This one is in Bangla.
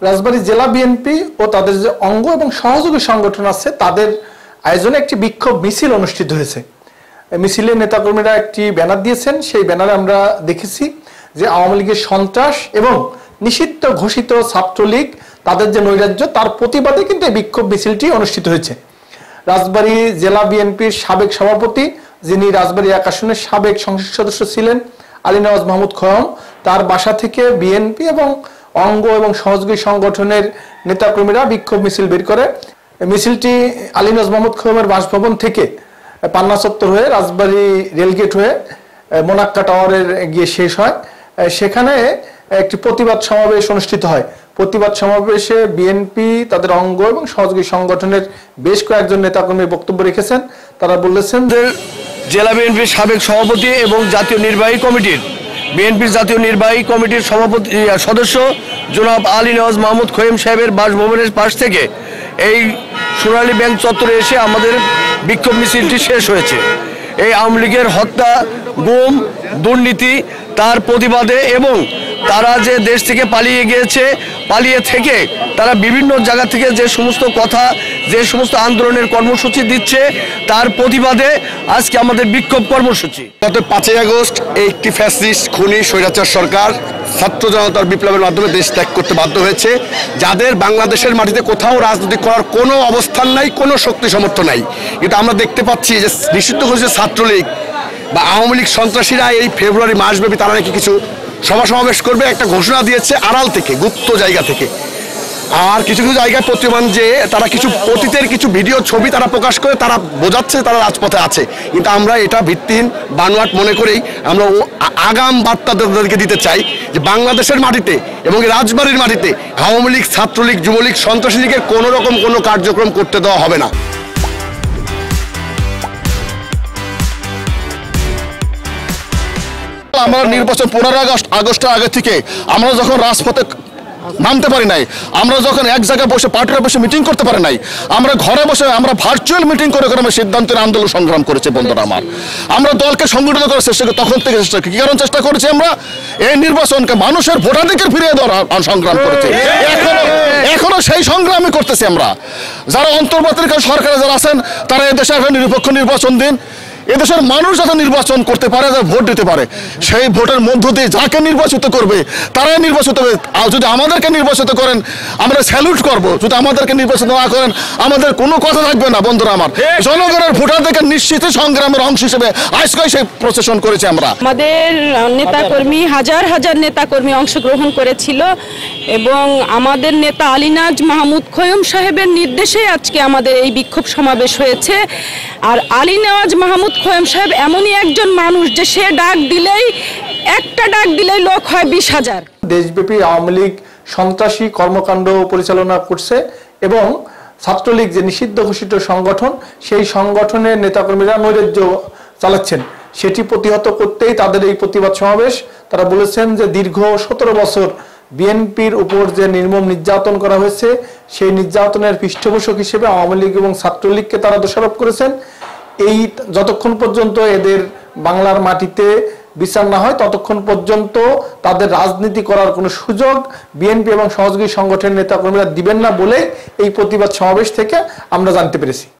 রাজবাড়ী জেলা বিএনপি ও তাদের যে অঙ্গ এবং সহযোগী সংগঠন আছে তাদের আয়োজনে একটি বিক্ষোভ মিছিল অনুষ্ঠিত হয়েছে। মিছিলের নেতাকর্মীরা একটি ব্যানার দিয়েছেন, সেই ব্যানারে আমরা দেখেছি যে আওয়ামী লীগের সন্ত্রাস এবং নিষিদ্ধ ঘোষিত ছাত্রলীগ তাদের যে নৈরাজ্য তার প্রতিবাদে কিন্তু এই বিক্ষোভ মিছিলটি অনুষ্ঠিত হয়েছে। রাজবাড়ী জেলা বিএনপির সাবেক সভাপতি, যিনি রাজবাড়ী ১ আসনের সাবেক সংসদ সদস্য ছিলেন, আলী নওয়াজ মাহমুদ খোয়ম, তার বাসা থেকে বিএনপি এবং অঙ্গ এবং সহযোগী সংগঠনের নেতাকর্মীরা বিক্ষোভ মিছিল বের করে। মিছিলটি আলী নওয়াজ মাহমুদ খোয়মের বাসভবন থেকে পান্না চত্বর হয়ে রাজবাড়ী রেলগেট হয়ে মোনাক্কা টাওয়ারের গিয়ে শেষ হয়। সেখানে একটি প্রতিবাদ সমাবেশ অনুষ্ঠিত হয়। প্রতিবাদ সমাবেশে বিএনপি, তাদের অঙ্গ এবং সহযোগী সংগঠনের বেশ কয়েকজন নেতাকর্মী বক্তব্য রেখেছেন। তারা বলেছেন যে জেলা বিএনপির সাবেক সভাপতি এবং জাতীয় নির্বাহী কমিটির সভাপতি সদস্য জনাব আলী নওয়াজ মাহমুদ খোয়ম সাহেবের বাসভবনের পাশ থেকে এই সোনালী ব্যাংক চত্বরে এসে আমাদের বিক্ষোভ মিছিলটি শেষ হয়েছে। এই আওয়ামী লীগের হত্যা, গুম, দুর্নীতি তার প্রতিবাদে এবং তারা যে দেশ থেকে পালিয়ে গিয়েছে, পালিয়ে থেকে তারা বিভিন্ন জায়গা থেকে যে সমস্ত কথা, যে সমস্ত আন্দোলনের কর্মসূচি দিচ্ছে তার প্রতিবাদে আজকে আমাদের বিক্ষোভ কর্মসূচি। গত 5ই আগস্ট একটি ফ্যাসিস্ট খুনি স্বৈরাচার সরকার ছাত্র জনতার বিপ্লবের মাধ্যমে দেশ ত্যাগ করতে বাধ্য হয়েছে, যাদের বাংলাদেশের মাটিতে কোথাও রাজনীতি করার কোনো অবস্থান নাই, কোনো শক্তি সামর্থ্য নাই। কিন্তু আমরা দেখতে পাচ্ছি যে নিষিদ্ধ ঘোষিত ছাত্রলীগ বা আওয়ামী লীগ সন্ত্রাসীরা এই ফেব্রুয়ারি মাসব্যাপী তারা নাকি কিছু সভা সমাবেশ করবে, একটা ঘোষণা দিয়েছে আড়াল থেকে, গুপ্ত জায়গা থেকে। আর কিছু কিছু জায়গায় প্রতিমান যে তারা কিছু অতীতের কিছু ভিডিও ছবি তারা প্রকাশ করে তারা বোঝাচ্ছে তারা রাজপথে আছে, কিন্তু আমরা এটা ভিত্তিহীন বানোয়াট মনে করেই আমরা আগাম বার্তা তাদেরকে দিতে চাই যে বাংলাদেশের মাটিতে এবং রাজবাড়ির মাটিতে আওয়ামী লীগ, ছাত্রলীগ, যুবলীগ, সন্ত্রাসী লীগের কোনো রকম কোনো কার্যক্রম করতে দেওয়া হবে না। আমরা নির্বাচন 15 আগস্টের আগে থেকে আমরা যখন রাজপথে নামতে পারি নাই, আমরা যখন এক জায়গায় বসে পার্টির বসে মিটিং করতে পারি নাই, আমরা ঘরে বসে আমরা ভার্চুয়াল মিটিং করে আমরা সিদ্ধান্তের আন্দোলন সংগ্রাম করেছি। বন্ধুরা আমার, আমরা দলকে সংগঠিত করার চেষ্টা করি, তখন থেকে চেষ্টা কি কারণ চেষ্টা করেছি আমরা এই নির্বাচনকে মানুষের ভোটাধিকার ফিরিয়ে দেওয়ার সংগ্রাম করেছি। এখনো সেই সংগ্রামই করতেছি আমরা। যারা অন্তর্বর্তীকালীন সরকারে যারা আছেন তারা এদেশে একটা নিরপেক্ষ নির্বাচন দিন, এদেশের মানুষ যাতে নির্বাচন করতে পারে, ভোট দিতে পারে, সেই ভোটের মধ্য দিয়ে যাকে নির্বাচিত করবে তারাই নির্বাচিত হবে। আর যদি আমাদেরকে নির্বাচিত করেন আমরা স্যালুট করব, যদি আমাদেরকে নির্বাচিত না করেন আমাদের কোনো কথা থাকবে না। বন্ধুরা আমার, জনগণের ভোটাধিকার নিশ্চিত সংগ্রামের অংশ হিসেবে আজকে সেই প্রসেশন করেছি আমরা। আমাদের নেতাকর্মী, হাজার হাজার নেতাকর্মী অংশগ্রহণ করেছিল এবং আমাদের নেতা আলী নওয়াজ মাহমুদ খোয়ম সাহেবের নির্দেশে আজকে আমাদের এই বিক্ষোভ সমাবেশ হয়েছে। আর আলী নওয়াজ মাহমুদ খোয়ম সাহেব এমনই একজন মানুষ যে সে ডাক দিলেই, একটা ডাক দিলেই লোক হয় 20,000। দেশব্যাপী আওয়ামী লীগ সন্ত্রাসী কর্মকাণ্ড পরিচালনা করছে এবং ছাত্রলীগ যে নিষিদ্ধ ঘোষিত সংগঠন, সেই সংগঠনের নেতাকর্মীরা নৈরাজ্য চালাচ্ছেন, সেটি প্রতিহত করতেই তাদের এই প্রতিবাদ সমাবেশ। তারা বলেছেন যে দীর্ঘ 17 বছর বিএনপির উপর যে নির্মম নির্যাতন করা হয়েছে, সেই নির্যাতনের পৃষ্ঠপোষক হিসেবে আওয়ামী লীগ এবং ছাত্রলীগকে তারা দোষারোপ করেছেন। এই যতক্ষণ পর্যন্ত এদের বাংলার মাটিতে বিচার না হয় ততক্ষণ পর্যন্ত তাদের রাজনীতি করার কোনো সুযোগ বিএনপি এবং সহযোগী সংগঠনের নেতাকর্মীরা দিবেন না বলে এই প্রতিবাদ সমাবেশ থেকে আমরা জানতে পেরেছি।